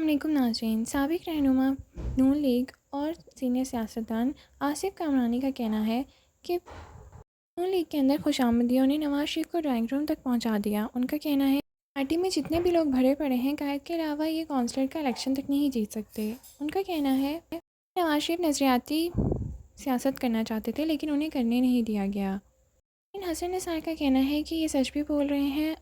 علیکم ناظرین. سابق رہنما نون لیگ اور سینئر سیاستدان آصف کامرانی کا کہنا ہے کہ نون لیگ کے اندر خوش آمدیوں نے نواز شریف کو ڈرائنگ روم تک پہنچا دیا. ان کا کہنا ہے پارٹی میں جتنے بھی لوگ بھرے پڑے ہیں قائد کے علاوہ یہ کونسلر کا الیکشن تک نہیں جیت سکتے. ان کا کہنا ہے نواز شریف نظریاتی سیاست کرنا چاہتے تھے لیکن انہیں کرنے نہیں دیا گیا. لیکن حسن نثار کا کہنا ہے کہ یہ سچ بھی بول رہے ہیں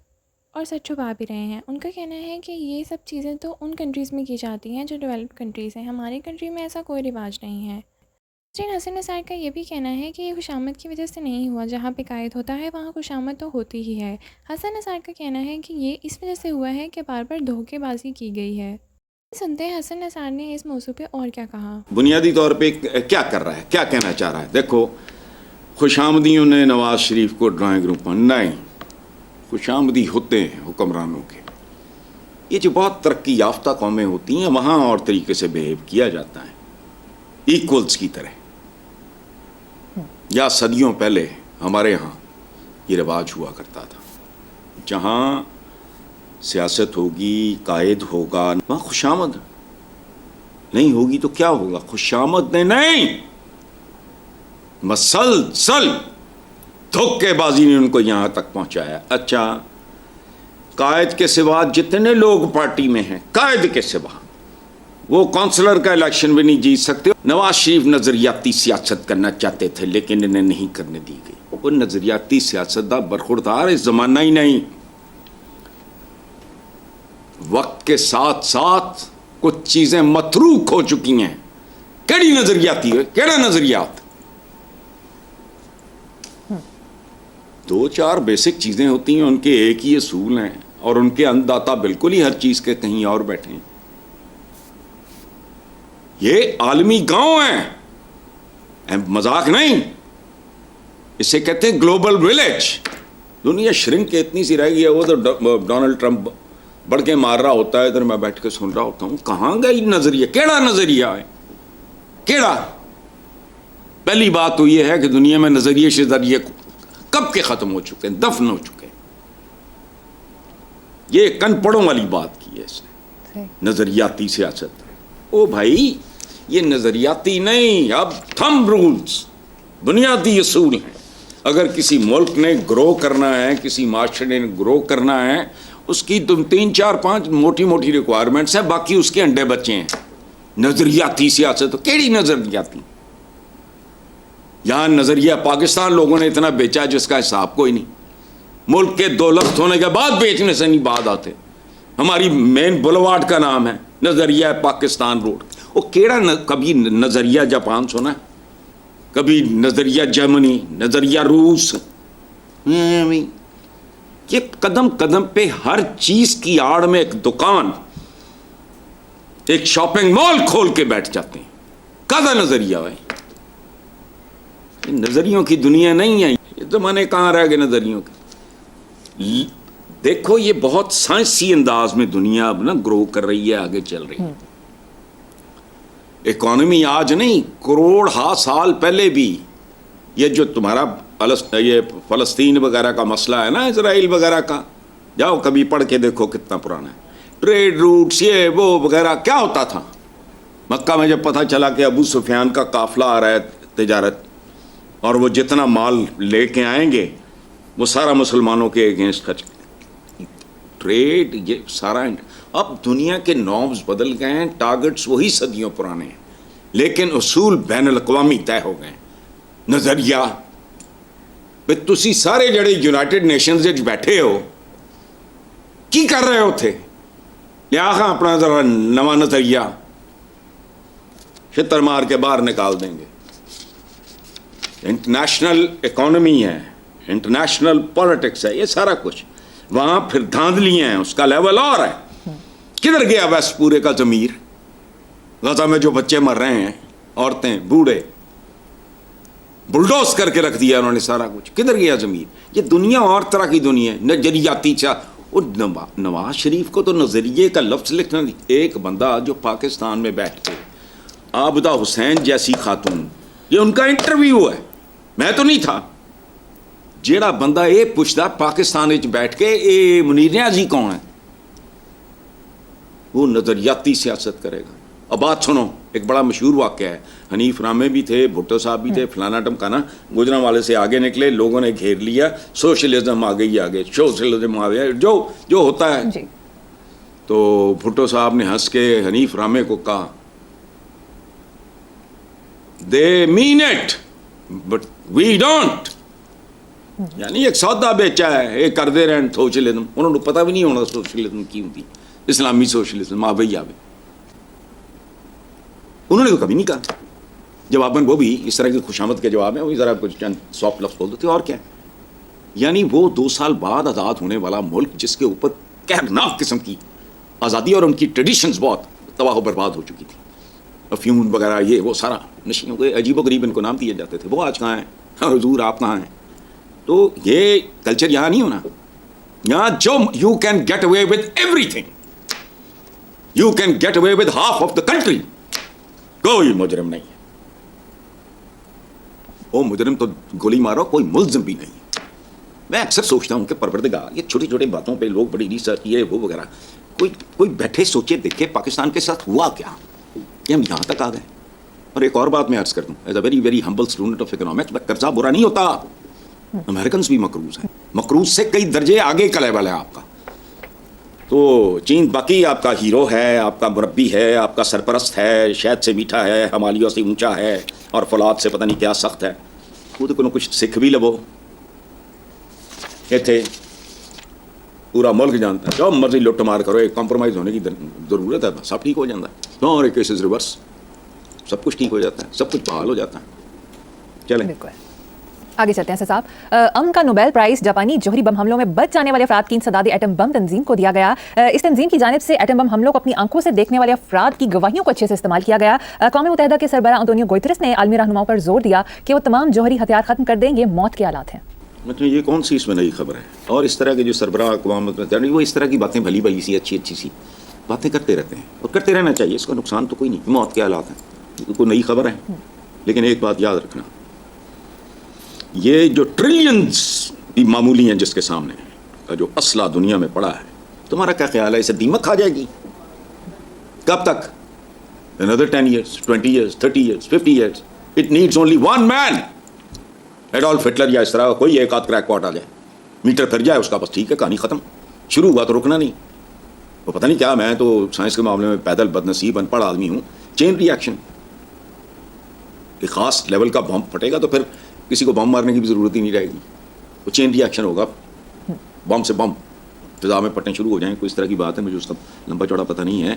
اور سچ چھپا بھی رہے ہیں. ان کا کہنا ہے کہ یہ سب چیزیں تو ان کنٹریز میں کی جاتی ہیں جو ڈیولپڈ کنٹریز ہیں، ہماری کنٹری میں ایسا کوئی رواج نہیں ہے. لیکن حسن نثار کا یہ بھی کہنا ہے کہ یہ خوشامد کی وجہ سے نہیں ہوا، جہاں پہ قائد ہوتا ہے وہاں خوشامد تو ہوتی ہی ہے. حسن نثار کا کہنا ہے کہ یہ اس وجہ سے ہوا ہے کہ بار بار دھوکے بازی کی گئی ہے. سنتے ہیں حسن نثار نے اس موضوع پہ اور کیا کہا. بنیادی طور پہ کیا کر رہا ہے، کیا کہنا چاہ رہا ہے؟ دیکھو، خوش آمدیوں نے نواز شریف کو ڈرائنگ روم پر نہیں، خوش آمدی ہوتے ہیں حکمرانوں کے. یہ جو بہت ترقی یافتہ قومیں ہوتی ہیں وہاں اور طریقے سے بیہیو کیا جاتا ہے، ایکولز کی طرح. یا صدیوں پہلے ہمارے ہاں یہ رواج ہوا کرتا تھا، جہاں سیاست ہوگی، قائد ہوگا، وہاں خوش آمد نہیں ہوگی تو کیا ہوگا؟ خوش آمد نے نہیں، مسلسل دھوکے بازی نے ان کو یہاں تک پہنچایا. اچھا، قائد کے سوا جتنے لوگ پارٹی میں ہیں، قائد کے سوا وہ کونسلر کا الیکشن بھی نہیں جیت سکتے. نواز شریف نظریاتی سیاست کرنا چاہتے تھے لیکن انہیں نہیں کرنے دی گئی. وہ نظریاتی سیاست دا برخوردار اس زمانہ ہی نہیں. وقت کے ساتھ ساتھ کچھ چیزیں متروک ہو چکی ہیں. کیڑی نظریاتی ہے، کیڑا نظریات؟ دو چار بیسک چیزیں ہوتی ہیں، ان کے ایک ہی اصول ہیں اور ان کے انداتا بالکل ہی ہر چیز کے کہیں اور بیٹھے ہیں. یہ عالمی گاؤں ہے، مذاق نہیں. اسے کہتے ہیں گلوبل ولیج. دنیا شرنک کے اتنی سی رہ گئی ہے. وہ تو ڈونلڈ ٹرمپ بڑھ کے مار رہا ہوتا ہے، ادھر میں بیٹھ کے سن رہا ہوتا ہوں. کہاں گئی نظریہ؟ کیڑا نظریہ ہے؟ کیڑا؟ پہلی بات تو یہ ہے کہ دنیا میں نظریے شظریے کب کے ختم ہو چکے ہیں، دفن ہو چکے ہیں. یہ کن پڑوں والی بات کی ہے اس نے، نظریاتی سیاست. او بھائی، یہ نظریاتی نہیں، اب تھم رولز، بنیادی اصول ہیں. اگر کسی ملک نے گرو کرنا ہے، کسی معاشرے نے گرو کرنا ہے، اس کی 3 4 5 موٹی موٹی ریکوائرمنٹس ہیں، باقی اس کے انڈے بچے ہیں. نظریاتی سیاست کیڑی نظریاتی؟ یہاں نظریہ پاکستان لوگوں نے اتنا بیچا جس کا حساب کوئی نہیں. ملک کے 2 لفظ ہونے کے بعد بیچنے سے نہیں بعد آتے. ہماری مین بلواڈ کا نام ہے نظریہ پاکستان روڈ. وہ کیڑا کبھی نظریہ جاپان سنا ہے، کبھی نظریہ جرمنی، نظریہ روس. یہ قدم قدم پہ ہر چیز کی آڑ میں ایک دکان، ایک شاپنگ مال کھول کے بیٹھ جاتے ہیں. کدا نظریہ ہے؟ نظریوں کی دنیا نہیں ہے. یہ زمانے کہاں رہ گئے نظریوں کے؟ دیکھو، یہ بہت سائنسی انداز میں دنیا اب نا گرو کر رہی ہے، آگے چل رہی ہے. اکانومی آج نہیں، کروڑ ہا سال پہلے بھی یہ جو تمہارا یہ فلسطین وغیرہ کا مسئلہ ہے نا، اسرائیل وغیرہ کا، جاؤ کبھی پڑھ کے دیکھو کتنا پرانا ہے. ٹریڈ روٹس یہ وہ وغیرہ کیا ہوتا تھا. مکہ میں جب پتہ چلا کہ ابو سفیان کا قافلہ آ رہا ہے تجارت، اور وہ جتنا مال لے کے آئیں گے وہ سارا مسلمانوں کے اگینسٹ خرچ، ٹریڈ، یہ سارا. اب دنیا کے نارمز بدل گئے ہیں، ٹارگٹس وہی صدیوں پرانے ہیں، لیکن اصول بین الاقوامی طے ہو گئے. نظریہ تسی سارے جڑے یونائٹڈ نیشنز بیٹھے ہو کی کر رہے ہو تھے؟ لیا اپنا ذرا نواں نظریہ چھتر مار کے باہر نکال دیں گے. انٹرنیشنل اکانومی ہے، انٹرنیشنل پالیٹکس ہے، یہ سارا کچھ. وہاں پھر دھاندلیاں ہیں، اس کا لیول اور ہے. کدھر گیا ویسٹ پورے کا ضمیر؟ غزہ میں جو بچے مر رہے ہیں، عورتیں، بوڑھے، بلڈوز کر کے رکھ دیا انہوں نے سارا کچھ. کدھر گیا ضمیر؟ یہ دنیا اور طرح کی دنیا ہے، نظریاتی. نواز شریف کو تو نظریے کا لفظ لکھنا نہیں. ایک بندہ جو پاکستان میں بیٹھ کے، عابدہ حسین جیسی خاتون، یہ ان کا انٹرویو ہے، میں تو نہیں تھا. جیڑا بندہ یہ پوچھتا پاکستان بیٹھ کے اے منیر نیازی کون ہے، وہ نظریاتی سیاست کرے گا. اب بات سنو, ایک بڑا مشہور واقعہ ہے, حنیف رامے بھی تھے, بھٹو صاحب بھی تھے, فلانا ٹمکانا, گوجرانوالے سے آگے نکلے, لوگوں نے گھیر لیا, سوشلزم آ گئی آگے, سوشلزم آ گیا, جو ہوتا ہے جی. تو بھٹو صاحب نے ہنس کے حنیف رامے کو کہا, they mean it but we don't. یعنی ایک سودا بیچا ہے, ایک کر دے رہے ہیں سوشلزم, انہوں نے پتہ بھی نہیں ہونا سوشلزم کی ہوتی, اسلامی سوشلزم آ بھئی آوے. انہوں نے تو کبھی نہیں کہا. جواباً وہ بھی اس طرح کی خوشامد کے جواب ہیں, وہی ذرا کچھ چند سافٹ لفظ بول دیتے اور کیا. یعنی وہ 2 سال بعد آزاد ہونے والا ملک جس کے اوپر قہرناک قسم کی آزادی اور ان کی ٹریڈیشنز بہت تباہ و برباد ہو چکی تھی, افیون وغیرہ یہ وہ سارا نشیوں کے عجیب و غریب ان کو نام دیے جاتے تھے, وہ آج کہاں ہیں, اور حضور آپ کہاں ہیں. تو یہ کلچر یہاں نہیں ہونا. یہاں جو you can get away with ایوری تھنگ, you can get away with half of the country. کوئی مجرم نہیں ہے, وہ مجرم تو گولی مارو, کوئی ملزم بھی نہیں ہے. میں اکثر سوچتا ہوں کہ پروردگار یہ چھوٹی چھوٹی باتوں پہ لوگ بڑی ریسرچ یہ وہ وغیرہ, کوئی بیٹھے سوچے دیکھے پاکستان کے ساتھ ہوا کیا کہ ہم یہاں تک آ گئے. اور ایک اور بات میں عرض کر دوں, as a very very humble student of economics, قرضہ برا نہیں ہوتا. امریکنز بھی مقروض ہیں, مقروض سے کئی درجے آگے کا لیول ہے آپ کا. تو چین باقی آپ کا ہیرو ہے, آپ کا مربی ہے, آپ کا سرپرست ہے, شہد سے میٹھا ہے, ہمالیوں سے اونچا ہے, اور فولاد سے پتہ نہیں کیا سخت ہے. وہ تو کچھ سکھ بھی لبو تھے, پورا ملک جانتا ہے, جو مرضی لٹ مار کرو, ایک کمپرومائز ہونے کی ضرورت ہے, سب ٹھیک ہو جاتا ہے. اور ایک کیسز ریورس, سب کچھ ٹھیک ہو جاتا ہے, سب کچھ بحال ہو جاتا ہے. چلیں بالکل آگے چلتے ہیں صاحب. امن کا نوبیل پرائز جاپانی جوہری بم حملوں میں بچ جانے والے افراد کی انسداد ایٹم بم تنظیم کو دیا گیا. اس تنظیم کی جانب سے ایٹم بم حملوں کو اپنی آنکھوں سے دیکھنے والے افراد کی گواہیوں کو اچھے سے استعمال کیا گیا. اقوام متحدہ کے سربراہ انطونیو گوئترس نے عالمی رہنماؤں پر زور دیا کہ وہ تمام جوہری ہتھیار ختم کر دیں, یہ موت کے آلات ہیں. مطلب یہ کون سی اس میں نئی خبر ہے؟ اور اس طرح کے جو سربراہ اقوام متحدہ وہ اس طرح کی باتیں بھلی بھلی سی اچھی اچھی سی باتیں کرتے رہتے ہیں, اور کرتے رہنا چاہیے, اس کا نقصان تو کوئی نہیں. موت کے حالات ہیں, کوئی نئی خبر ہے. لیکن ایک بات یاد رکھنا, یہ جو ٹریلینز بھی معمولی ہیں جس کے سامنے کا جو اسلحہ دنیا میں پڑا ہے, تمہارا کیا خیال ہے اسے دیمک کھا جائے گی؟ کب تک؟ another 10 years, 20 years, 30 years, 50 years. It needs only one man. Adolf Hitler یا اس طرح کا کوئی ایک آدھ کریک پاٹ آ جائے, میٹر پھر جائے اس کا, بس ٹھیک ہے, کہانی ختم. شروع ہوا تو رکنا نہیں. وہ پتہ نہیں کیا, میں تو سائنس کے معاملے میں پیدل بدنصیب ان پڑھ آدمی ہوں. چین ری ایکشن, ایک خاص لیول کا بم پھٹے گا تو پھر کسی کو بم مارنے کی بھی ضرورت ہی نہیں رہے گی. وہ چین ری ایکشن ہوگا, بم سے بم فضا میں پھٹنے شروع ہو جائیں. کوئی اس طرح کی بات ہے, مجھے اس کا لمبا چوڑا پتہ نہیں ہے.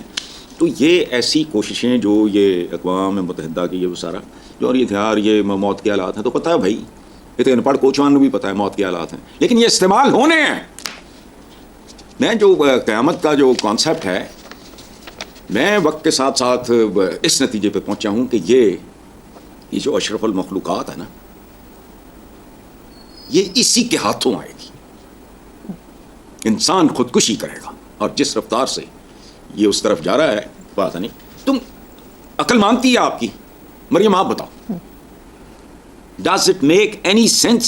تو یہ ایسی کوششیں جو یہ اقوام متحدہ کی یہ وہ سارا جو, اور یہ ہتھیار یہ موت کے حالات ہیں, تو پتہ ہے بھائی, یہ تو ان پڑھ کوچوان کو بھی پتہ ہے موت کے حالات ہیں, لیکن یہ استعمال ہونے ہیں. میں جو قیامت کا جو کانسیپٹ ہے, میں وقت کے ساتھ ساتھ اس نتیجے پہ پہنچا ہوں کہ یہ جو اشرف المخلوقات ہے نا, یہ اسی کے ہاتھوں آئے گی. انسان خودکشی کرے گا, اور جس رفتار سے یہ اس طرف جا رہا ہے, پتہ نہیں. تم عقل مانتی ہے آپ کی؟ مریم آپ بتاؤ, does it make any sense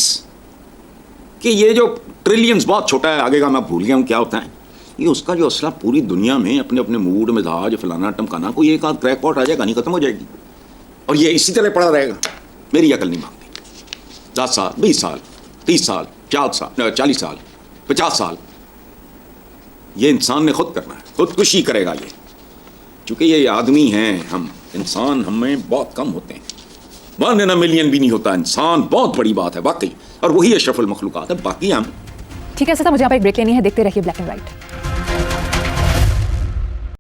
کہ یہ جو ٹریلینز بہت چھوٹا ہے, آگے کا میں بھول گیا ہوں کیا ہوتا ہے, یہ اس کا جو اسلحہ پوری دنیا میں اپنے اپنے موڈ مزاج فلانا ٹمکانا, کوئی ایک آدھ کریک پاٹ آ جائے گا, نہیں ختم ہو جائے گی, اور یہ اسی طرح پڑا رہے گا. میری عقل نہیں مانگتی. 10 سال 20 سال 30 سال 40 سال 50 سال یہ انسان نے خود کرنا ہے, خودکشی کرے گا یہ. چونکہ یہ آدمی ہیں, ہم انسان ہمیں بہت کم ہوتے ہیں, 1 in a million بھی نہیں ہوتا. انسان بہت بڑی بات ہے واقعی, اور وہی اشرف المخلوقات ہے. باقی ہم ٹھیک ہے سر, مجھے آپ ایک بریک لینی ہے, دیکھتے رہیے بلیک اینڈ وائٹ.